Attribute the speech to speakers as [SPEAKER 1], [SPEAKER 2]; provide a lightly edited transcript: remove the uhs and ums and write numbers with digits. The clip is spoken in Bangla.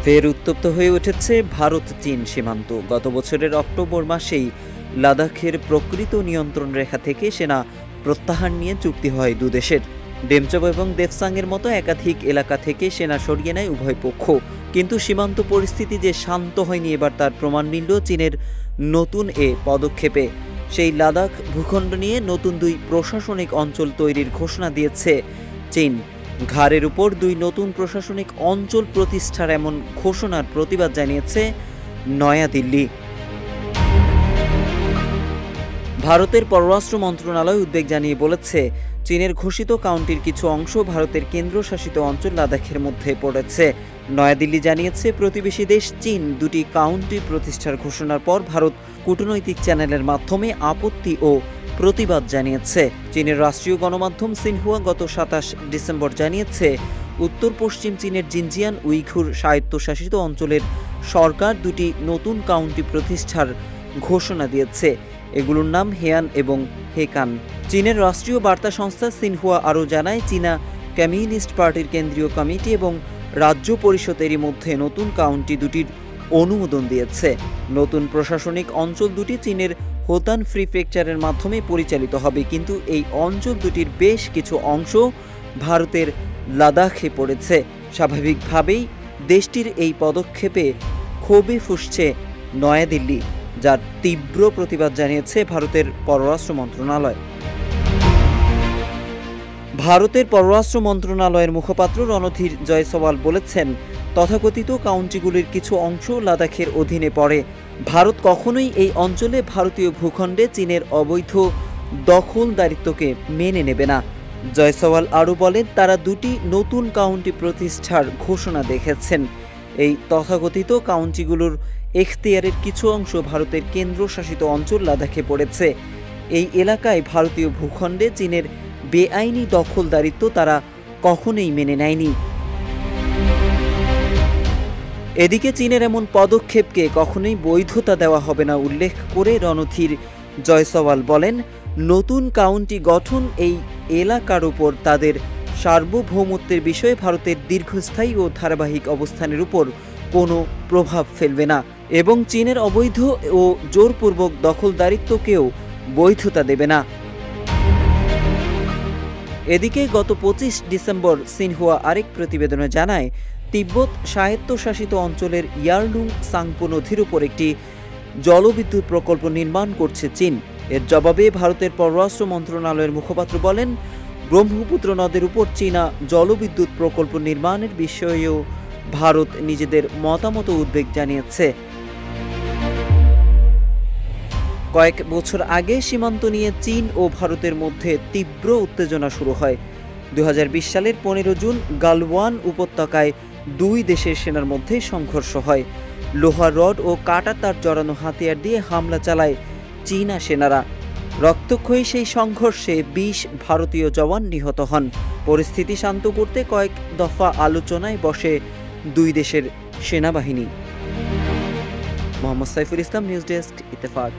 [SPEAKER 1] ফের উত্তপ্ত হয়ে উঠেছে ভারত চীন সীমান্ত। গত বছরের অক্টোবর মাসেই লাদাখের প্রকৃত নিয়ন্ত্রণ রেখা থেকে সেনা প্রত্যাহার নিয়ে চুক্তি হয় দুদেশের। ডেমচব এবং দেপসাংয়ের মতো একাধিক এলাকা থেকে সেনা সরিয়ে নেয় উভয় পক্ষ। কিন্তু সীমান্ত পরিস্থিতি যে শান্ত হয়নি এবার তার প্রমাণ মিলল চীনের নতুন এ পদক্ষেপে। সেই লাদাখ ভূখণ্ড নিয়ে নতুন দুই প্রশাসনিক অঞ্চল তৈরির ঘোষণা দিয়েছে চীন। ঘাড়ের উপর দুই নতুন প্রশাসনিক অঞ্চল প্রতিষ্ঠার এমন ঘোষণার প্রতিবাদ জানিয়েছে নয়াদিল্লি। ভারতের পররাষ্ট্র মন্ত্রণালয় উদ্বেগ জানিয়ে বলেছে, চীনের ঘোষিত কাউন্টির কিছু অংশ ভারতের কেন্দ্রশাসিত অঞ্চল লাদাখের মধ্যে পড়েছে। নয়াদিল্লি জানিয়েছে, প্রতিবেশী দেশ চীন দুটি কাউন্টি প্রতিষ্ঠার ঘোষণার পর ভারত কূটনৈতিক চ্যানেলের মাধ্যমে আপত্তি ও প্রতিবাদ জানিয়েছে। চীনের রাষ্ট্রীয় গণমাধ্যম সিনহুয়া গত ২৭ ডিসেম্বর জানিয়েছে, উত্তর পশ্চিম চীনের জিনজিয়াং উইঘুর স্বায়ত্তশাসিত অঞ্চলের সরকার দুটি নতুন কাউন্টি প্রতিষ্ঠার ঘোষণা দিয়েছে। এগুলোর নাম হেয়ান এবং হেকান। চীনের রাষ্ট্রীয় বার্তা সংস্থা সিনহুয়া আরও জানায়, চীনা কমিউনিস্ট পার্টির কেন্দ্রীয় কমিটি এবং রাজ্য পরিষদেরই মধ্যে নতুন কাউন্টি দুটির অনুমোদন দিয়েছে। নতুন প্রশাসনিক অঞ্চল দুটি চীনের হোতান প্রিফেকচারের মাধ্যমে পরিচালিত হবে, কিন্তু এই অঞ্চল দুটির বেশ কিছু অংশ ভারতের লাদাখে পড়েছে। স্বাভাবিকভাবেই দেশটির এই পদক্ষেপে ক্ষোভে ফুঁসছে নয়াদিল্লি, যার তীব্র প্রতিবাদ জানিয়েছে ভারতের পররাষ্ট্র মন্ত্রণালয়। ভারতের পররাষ্ট্র মন্ত্রণালয়ের মুখপাত্র রণধীর জয়সওয়াল বলেছেন, তথাকথিত কাউন্টিগুলির কিছু অংশ লাদাখের অধীনে পড়ে। ভারত কখনোই এই অঞ্চলে ভারতীয় ভূখণ্ডে চীনের অবৈধ দখলদারিত্বকে মেনে নেবে না। জয়সওয়াল আরও বলেন, তারা দুটি নতুন কাউন্টি প্রতিষ্ঠার ঘোষণা দেখেছেন। এই তথাকথিত কাউন্টিগুলোর এখতিয়ারের কিছু অংশ ভারতের কেন্দ্রশাসিত অঞ্চল লাদাখে পড়েছে। এই এলাকায় ভারতীয় ভূখণ্ডে চীনের বেআইনি দখলদারিত্ব তারা কখনোই মেনে নেয়নি। এদিকে চীনের এমন পদক্ষেপকে কখনোই বৈধতা দেওয়া হবে না উল্লেখ করে রণধীর জয়সওয়াল বলেন, নতুন কাউন্টি গঠন এই এলাকার উপর তাদের সার্বভৌমত্বের বিষয়ে ভারতের দীর্ঘস্থায়ী ও ধারাবাহিক অবস্থানের উপর কোনো প্রভাব ফেলবে না এবং চীনের অবৈধ ও জোরপূর্বক দখলদারিত্বকেও বৈধতা দেবে না। এদিকে গত ২৫ ডিসেম্বর সিনহুয়া আরেক প্রতিবেদনে জানায়, তিব্বত স্বায়ত্তশাসিত অঞ্চলের ইয়ারলুং সাংপো নদীর উপর একটি জলবিদ্যুৎ প্রকল্প নির্মাণ করছে চীন। এর জবাবে ভারতের পররাষ্ট্র মন্ত্রণালয়ের মুখপাত্র বলেন, ব্রহ্মপুত্র নদের উপর চীনা জলবিদ্যুৎ প্রকল্প নির্মাণের বিষয়েও ভারত নিজেদের মতামত উদ্বেগ জানিয়েছে। কয়েক বছর আগে সীমান্ত নিয়ে চীন ও ভারতের মধ্যে তীব্র উত্তেজনা শুরু হয়। ২০২০ সালের ১৫ জুন গালওয়ান উপত্যকায় দুই দেশের সেনার মধ্যে সংঘর্ষ হয়। লোহার রড ও কাঁটা তার জড়ানো হাতিয়ার দিয়ে হামলা চালায় চীনা সেনারা। রক্তক্ষয়ী সেই সংঘর্ষে ২০ ভারতীয় জওয়ান নিহত হন। পরিস্থিতি শান্ত করতে কয়েক দফা আলোচনায় বসে দুই দেশের সেনাবাহিনী। Mohammad Saiful Islam, news desk, Ittefaq.